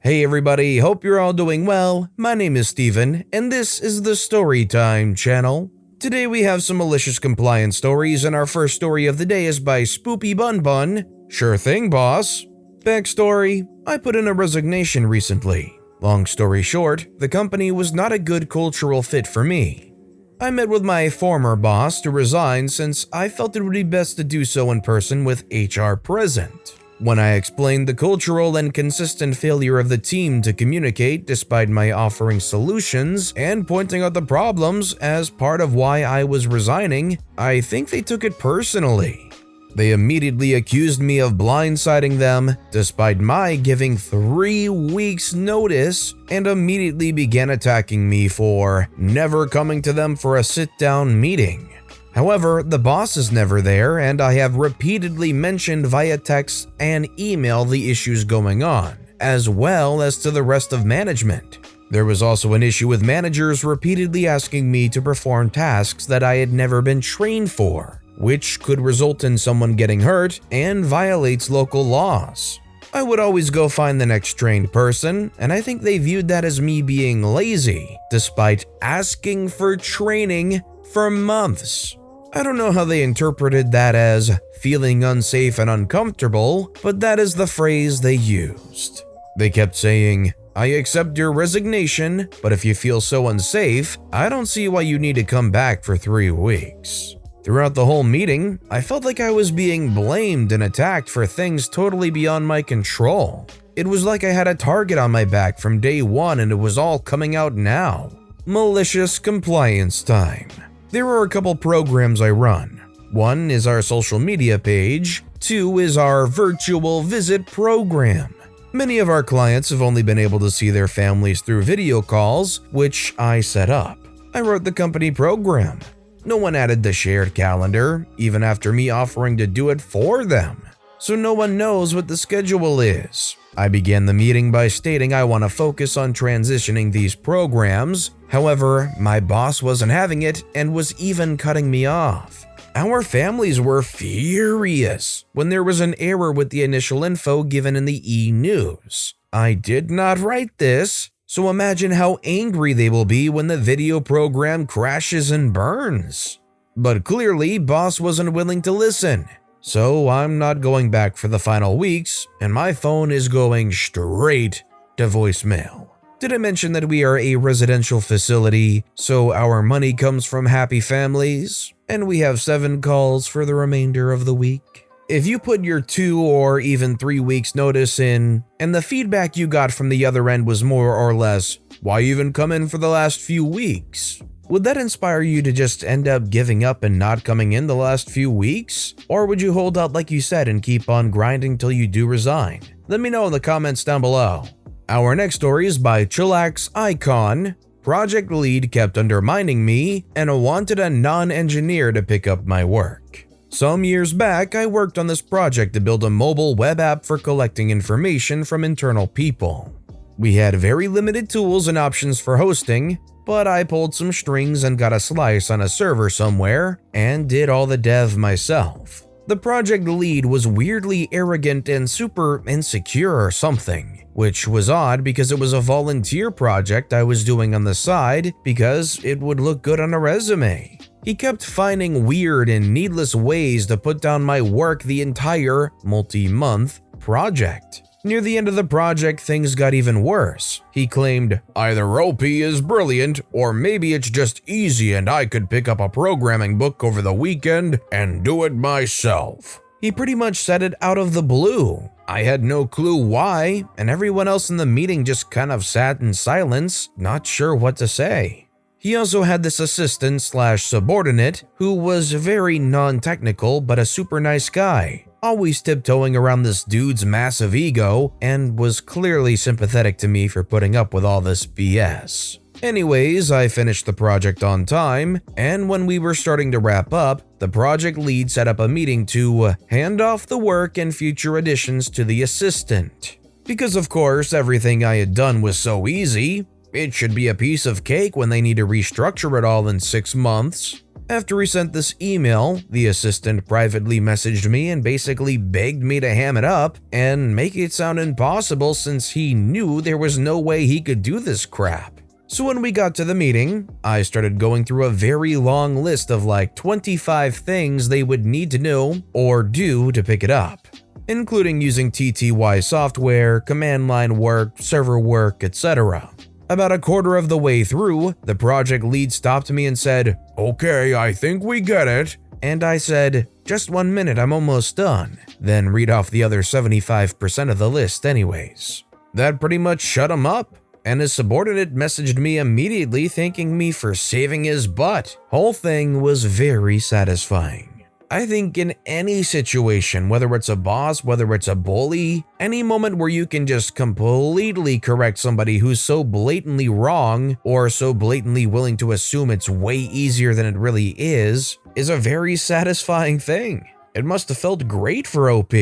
Hey everybody, hope you're all doing well. My name is Steven, and this is the Storytime channel. Today we have some malicious compliance stories, and our first story of the day is by Spoopy Bun Bun. Sure thing, boss. Backstory: I put in a resignation recently. Long story short, the company was not a good cultural fit for me. I met with my former boss to resign since I felt it would be best to do so in person with HR present. When I explained the cultural and consistent failure of the team to communicate despite my offering solutions and pointing out the problems as part of why I was resigning, I think they took it personally. They immediately accused me of blindsiding them despite my giving 3 weeks notice and immediately began attacking me for never coming to them for a sit-down meeting. However, the boss is never there, and I have repeatedly mentioned via text and email the issues going on, as well as to the rest of management. There was also an issue with managers repeatedly asking me to perform tasks that I had never been trained for, which could result in someone getting hurt and violates local laws. I would always go find the next trained person, and I think they viewed that as me being lazy, despite asking for training for months. I don't know how they interpreted that as feeling unsafe and uncomfortable, but that is the phrase they used. They kept saying, "I accept your resignation, but if you feel so unsafe, I don't see why you need to come back for 3 weeks." Throughout the whole meeting, I felt like I was being blamed and attacked for things totally beyond my control. It was like I had a target on my back from day one, and it was all coming out now. Malicious compliance time. There are a couple programs I run. One is our social media page. 2 is our virtual visit program. Many of our clients have only been able to see their families through video calls, which I set up. I wrote the company program. No one added the shared calendar, even after me offering to do it for them. So no one knows what the schedule is. I began the meeting by stating I want to focus on transitioning these programs. However, my boss wasn't having it and was even cutting me off. Our families were furious when there was an error with the initial info given in the e-news. I did not write this, so imagine how angry they will be when the video program crashes and burns. But clearly, boss wasn't willing to listen. So I'm not going back for the final weeks, and my phone is going straight to voicemail. Did I mention that we are a residential facility, so our money comes from happy families, and we have 7 calls for the remainder of the week? If you put your 2 or even 3 weeks notice in, and the feedback you got from the other end was more or less, "Why even come in for the last few weeks?" Would that inspire you to just end up giving up and not coming in the last few weeks? Or would you hold out like you said and keep on grinding till you do resign? Let me know in the comments down below. Our next story is by Chillax Icon. Project lead kept undermining me and wanted a non-engineer to pick up my work. Some years back, I worked on this project to build a mobile web app for collecting information from internal people. We had very limited tools and options for hosting, but I pulled some strings and got a slice on a server somewhere and did all the dev myself. The project lead was weirdly arrogant and super insecure or something, which was odd because it was a volunteer project I was doing on the side because it would look good on a resume. He kept finding weird and needless ways to put down my work the entire multi-month project. Near the end of the project, things got even worse. He claimed, "Either OP is brilliant, or maybe it's just easy and I could pick up a programming book over the weekend and do it myself." He pretty much said it out of the blue. I had no clue why, and everyone else in the meeting just kind of sat in silence, not sure what to say. He also had this assistant/subordinate who was very non-technical but a super nice guy, always tiptoeing around this dude's massive ego, and was clearly sympathetic to me for putting up with all this BS. Anyways, I finished the project on time, and when we were starting to wrap up, the project lead set up a meeting to hand off the work and future additions to the assistant. Because of course, everything I had done was so easy, it should be a piece of cake when they need to restructure it all in 6 months. After he sent this email, the assistant privately messaged me and basically begged me to ham it up and make it sound impossible since he knew there was no way he could do this crap. So when we got to the meeting, I started going through a very long list of like 25 things they would need to know or do to pick it up, including using TTY software, command line work, server work, etc. About a quarter of the way through, the project lead stopped me and said, "Okay, I think we get it." And I said, "Just 1 minute, I'm almost done." Then read off the other 75% of the list anyways. That pretty much shut him up, and his subordinate messaged me immediately thanking me for saving his butt. Whole thing was very satisfying. I think in any situation, whether it's a boss, whether it's a bully, any moment where you can just completely correct somebody who's so blatantly wrong or so blatantly willing to assume it's way easier than it really is a very satisfying thing. It must have felt great for OP.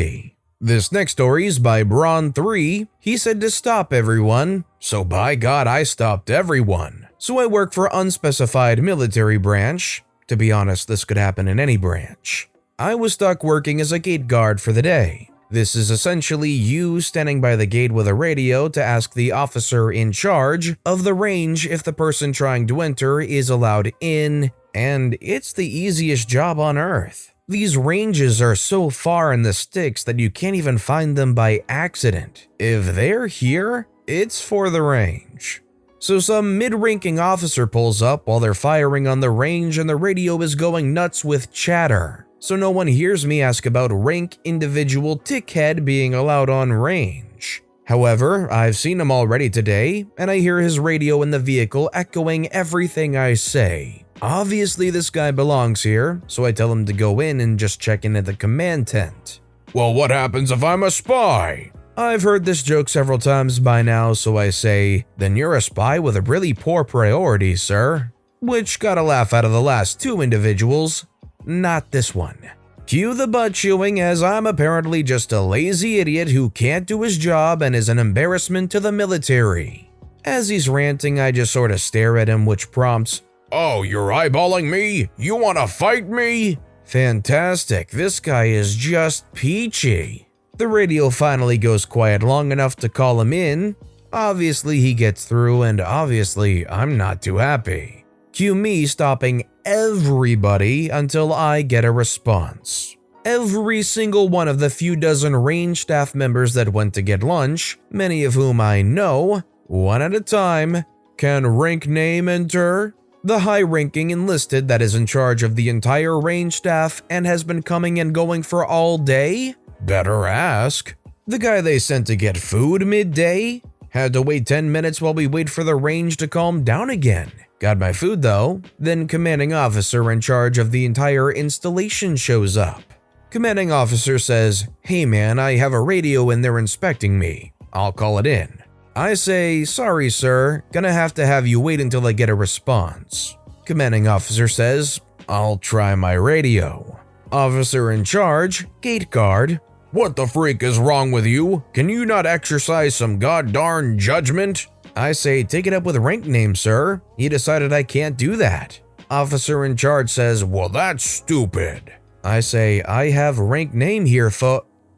This next story is by Braun3. He said to stop everyone, so by God I stopped everyone. So I work for unspecified military branch. To be honest, this could happen in any branch. I was stuck working as a gate guard for the day. This is essentially you standing by the gate with a radio to ask the officer in charge of the range if the person trying to enter is allowed in, and it's the easiest job on earth. These ranges are so far in the sticks that you can't even find them by accident. If they're here, it's for the range. So some mid-ranking officer pulls up while they're firing on the range and the radio is going nuts with chatter. So no one hears me ask about rank individual tickhead being allowed on range. However, I've seen him already today, and I hear his radio in the vehicle echoing everything I say. Obviously this guy belongs here, so I tell him to go in and just check in at the command tent. "Well, what happens if I'm a spy?" I've heard this joke several times by now, so I say, "Then you're a spy with a really poor priority, sir." Which got a laugh out of the last two individuals, not this one. Cue the butt chewing, as I'm apparently just a lazy idiot who can't do his job and is an embarrassment to the military. As he's ranting, I just sort of stare at him, which prompts, "Oh, you're eyeballing me? You wanna fight me?" Fantastic, this guy is just peachy. The radio finally goes quiet long enough to call him in. Obviously he gets through, and obviously I'm not too happy. Cue me stopping everybody until I get a response. Every single one of the few dozen range staff members that went to get lunch, many of whom I know, one at a time, "Can rank name enter?" The high-ranking enlisted that is in charge of the entire range staff and has been coming and going for all day? Better ask. The guy they sent to get food midday? Had to wait 10 minutes while we wait for the range to calm down again. Got my food though. Then commanding officer in charge of the entire installation shows up. Commanding officer says, "Hey man, I have a radio and they're inspecting me. I'll call it in." I say, "Sorry sir, gonna have to have you wait until I get a response." Commanding officer says, "I'll try my radio." Officer in charge, gate guard, "What the freak is wrong with you? Can you not exercise some goddarn judgment?" I say, "Take it up with rank name, sir. He decided I can't do that." Officer in charge says, "Well, that's stupid." I say, "I have rank name here,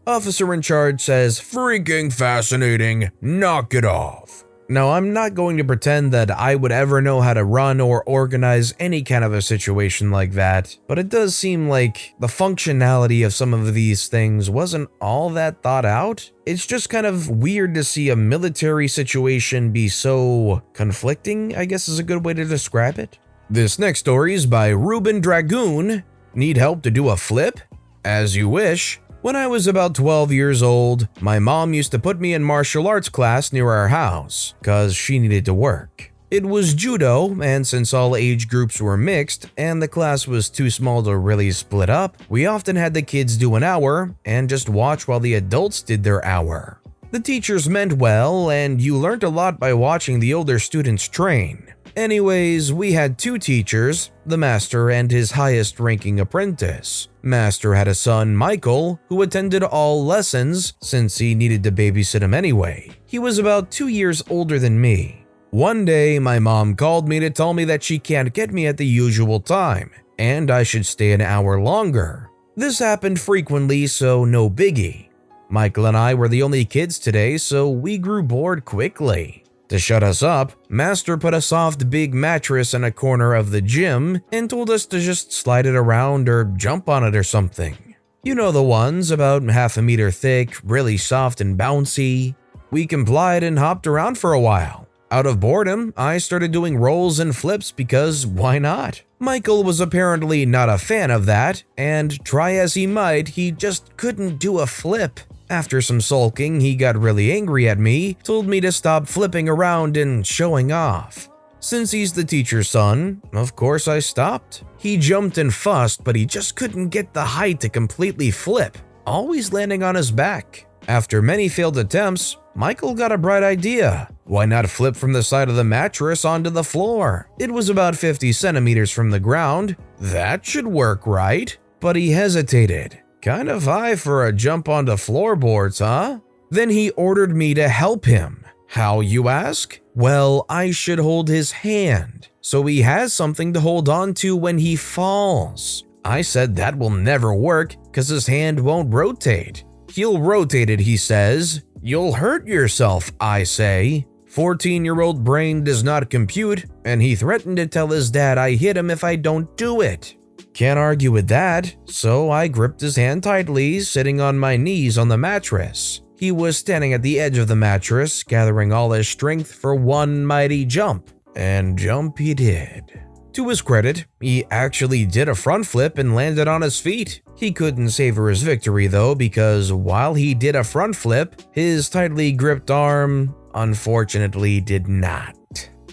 Officer in charge says, "Freaking fascinating. Knock it off." Now, I'm not going to pretend that I would ever know how to run or organize any kind of a situation like that, but it does seem like the functionality of some of these things wasn't all that thought out. It's just kind of weird to see a military situation be so conflicting, I guess is a good way to describe it. This next story is by Ruben Dragoon. Need help to do a flip? As you wish. When I was about 12 years old, my mom used to put me in martial arts class near our house, cause she needed to work. It was judo, and since all age groups were mixed and the class was too small to really split up, we often had the kids do an hour and just watch while the adults did their hour. The teachers meant well, and you learned a lot by watching the older students train. Anyways, we had two teachers, the master and his highest ranking apprentice. Master had a son, Michael, who attended all lessons since he needed to babysit him anyway. He was about 2 years older than me. One day, my mom called me to tell me that she can't get me at the usual time. and I should stay an hour longer. This happened frequently, so no biggie. Michael and I were the only kids today, so we grew bored quickly. To shut us up, Master put a soft big mattress in a corner of the gym and told us to just slide it around or jump on it or something. You know the ones about half a meter thick, really soft and bouncy. We complied and hopped around for a while. Out of boredom, I started doing rolls and flips because why not? Michael was apparently not a fan of that, and try as he might, he just couldn't do a flip. After some sulking, he got really angry at me, told me to stop flipping around and showing off. Since he's the teacher's son, of course I stopped. He jumped and fussed, but he just couldn't get the height to completely flip, always landing on his back. After many failed attempts, Michael got a bright idea. Why not flip from the side of the mattress onto the floor? It was about 50 centimeters from the ground. That should work, right? But he hesitated. Kind of high for a jump onto floorboards, huh? Then he ordered me to help him. How, you ask? Well, I should hold his hand, so he has something to hold on to when he falls. I said that will never work because his hand won't rotate. He'll rotate it, he says. You'll hurt yourself, I say. 14-year-old brain does not compute, and he threatened to tell his dad I hit him if I don't do it. Can't argue with that, so I gripped his hand tightly, sitting on my knees on the mattress. He was standing at the edge of the mattress, gathering all his strength for one mighty jump. And jump he did. To his credit, he actually did a front flip and landed on his feet. He couldn't savor his victory though, because while he did a front flip, his tightly gripped arm unfortunately did not.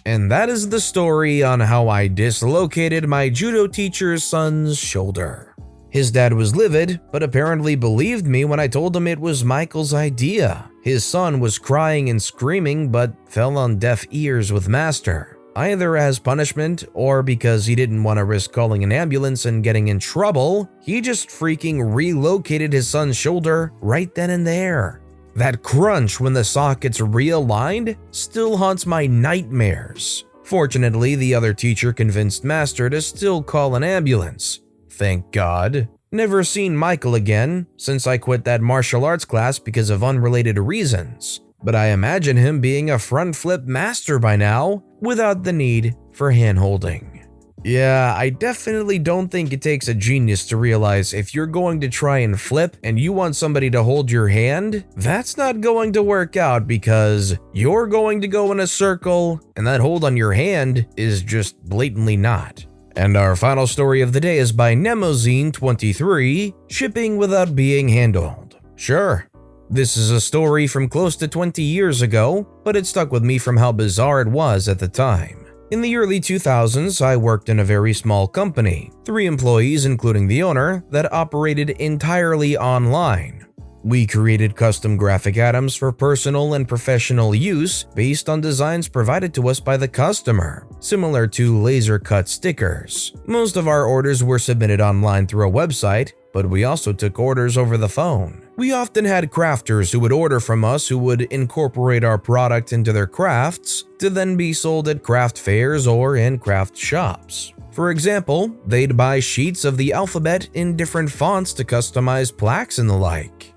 And that is the story on how I dislocated my judo teacher's son's shoulder. His dad was livid, but apparently believed me when I told him it was Michael's idea. His son was crying and screaming, but fell on deaf ears with Master. Either as punishment or because he didn't want to risk calling an ambulance and getting in trouble, he just freaking relocated his son's shoulder right then and there. That crunch when the sockets realigned still haunts my nightmares. Fortunately, the other teacher convinced Master to still call an ambulance. Thank God. Never seen Michael again since I quit that martial arts class because of unrelated reasons. But I imagine him being a front flip master by now, without the need for hand-holding. Yeah, I definitely don't think it takes a genius to realize if you're going to try and flip and you want somebody to hold your hand, that's not going to work out because you're going to go in a circle and that hold on your hand is just blatantly not. And our final story of the day is by Nemozine23, Shipping Without Being Handled. Sure. This is a story from close to 20 years ago, but it stuck with me from how bizarre it was at the time. In the early 2000s, I worked in a very small company, 3 employees including the owner, that operated entirely online. We created custom graphic items for personal and professional use based on designs provided to us by the customer, similar to laser-cut stickers. Most of our orders were submitted online through a website, but we also took orders over the phone. We often had crafters who would order from us who would incorporate our product into their crafts to then be sold at craft fairs or in craft shops. For example, they'd buy sheets of the alphabet in different fonts to customize plaques and the like.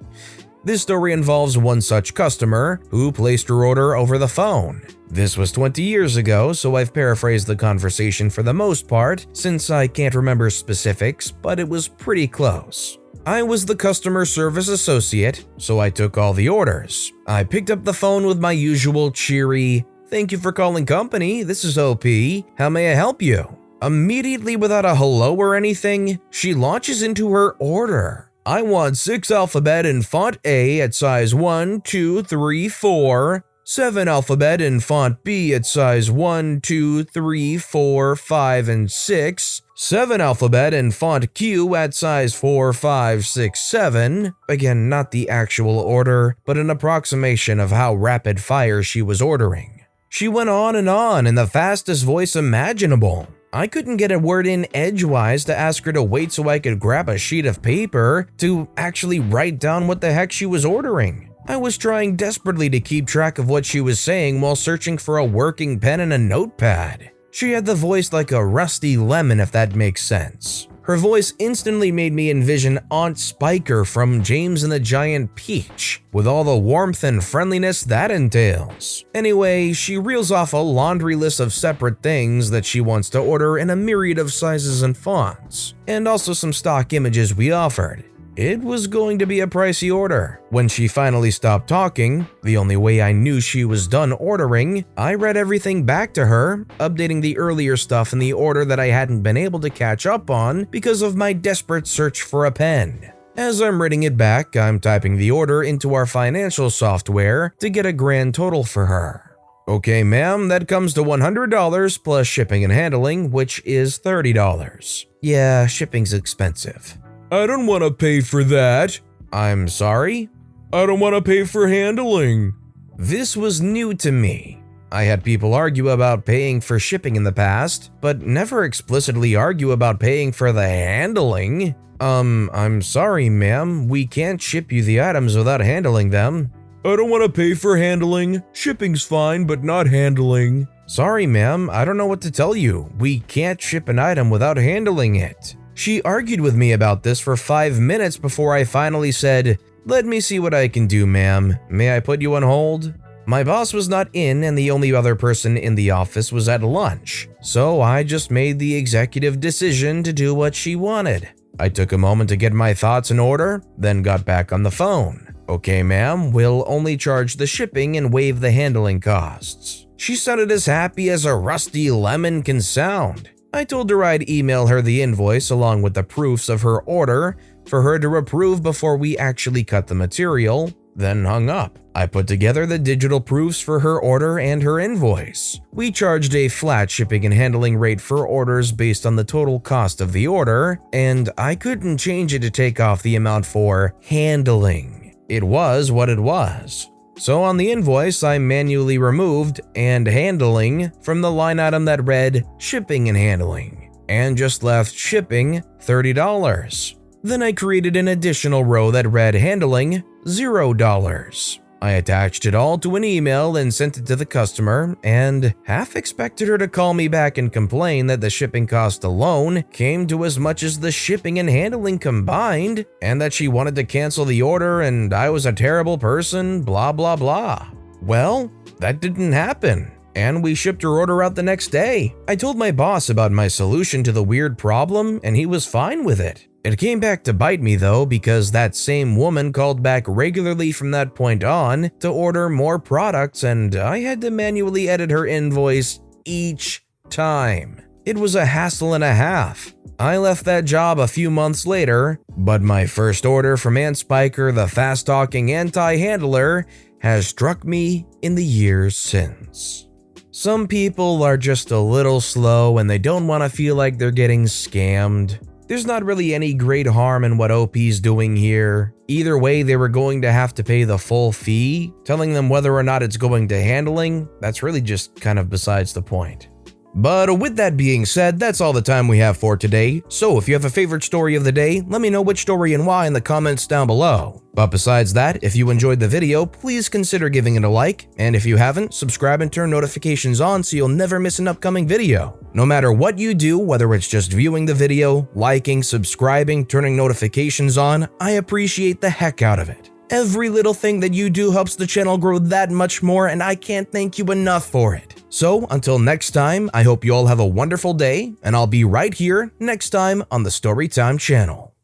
This story involves one such customer who placed her order over the phone. This was 20 years ago, so I've paraphrased the conversation for the most part since I can't remember specifics, but it was pretty close. I was the customer service associate, so I took all the orders. I picked up the phone with my usual cheery, "Thank you for calling company, this is OP, how may I help you?" Immediately without a hello or anything, she launches into her order. "I want 6 alphabet in font A at size 1, 2, 3, 4, 7 alphabet in font B at size 1, 2, 3, 4, 5, and 6, 7 alphabet in font Q at size 4, 5, 6, 7. Again, not the actual order, but an approximation of how rapid fire she was ordering. She went on in the fastest voice imaginable. I couldn't get a word in edgewise to ask her to wait so I could grab a sheet of paper to actually write down what the heck she was ordering. I was trying desperately to keep track of what she was saying while searching for a working pen and a notepad. She had the voice like a rusty lemon, if that makes sense. Her voice instantly made me envision Aunt Spiker from James and the Giant Peach, with all the warmth and friendliness that entails. Anyway, she reels off a laundry list of separate things that she wants to order in a myriad of sizes and fonts, and also some stock images we offered. It was going to be a pricey order. When she finally stopped talking, the only way I knew she was done ordering, I read everything back to her, updating the earlier stuff in the order that I hadn't been able to catch up on because of my desperate search for a pen. As I'm reading it back, I'm typing the order into our financial software to get a grand total for her. Okay, ma'am, that comes to $100 plus shipping and handling, which is $30. Yeah, shipping's expensive. I don't want to pay for that. I'm sorry? I don't want to pay for handling. This was new to me. I had people argue about paying for shipping in the past, but never explicitly argue about paying for the handling. I'm sorry, ma'am, we can't ship you the items without handling them. I don't want to pay for handling. Shipping's fine, but not handling. Sorry, ma'am, I don't know what to tell you. We can't ship an item without handling it. She argued with me about this for 5 minutes before I finally said, "Let me see what I can do, ma'am. May I put you on hold?" My boss was not in and the only other person in the office was at lunch, so I just made the executive decision to do what she wanted. I took a moment to get my thoughts in order, then got back on the phone. "Okay, ma'am, we'll only charge the shipping and waive the handling costs." She sounded as happy as a rusty lemon can sound. I told her I'd email her the invoice along with the proofs of her order for her to approve before we actually cut the material, then hung up. I put together the digital proofs for her order and her invoice. We charged a flat shipping and handling rate for orders based on the total cost of the order, and I couldn't change it to take off the amount for handling. It was what it was. So on the invoice, I manually removed "and handling" from the line item that read "shipping and handling" and just left "shipping $30." Then I created an additional row that read "handling $0." I attached it all to an email and sent it to the customer, and half expected her to call me back and complain that the shipping cost alone came to as much as the shipping and handling combined, and that she wanted to cancel the order and I was a terrible person, blah blah blah. Well, that didn't happen, and we shipped her order out the next day. I told my boss about my solution to the weird problem, and he was fine with it. It came back to bite me though, because that same woman called back regularly from that point on to order more products, and I had to manually edit her invoice each time. It was a hassle and a half. I left that job a few months later, but my first order from Aunt Spiker, the fast-talking anti-handler, has struck me in the years since. Some people are just a little slow and they don't want to feel like they're getting scammed. There's not really any great harm in what OP's doing here. Either way, they were going to have to pay the full fee. Telling them whether or not it's going to handling, that's really just kind of besides the point. But with that being said, that's all the time we have for today. So if you have a favorite story of the day, let me know which story and why in the comments down below. But besides that, if you enjoyed the video, please consider giving it a like. And if you haven't, subscribe and turn notifications on so you'll never miss an upcoming video. No matter what you do, whether it's just viewing the video, liking, subscribing, turning notifications on, I appreciate the heck out of it. Every little thing that you do helps the channel grow that much more, and I can't thank you enough for it. So until next time, I hope you all have a wonderful day, and I'll be right here next time on the Storytime channel.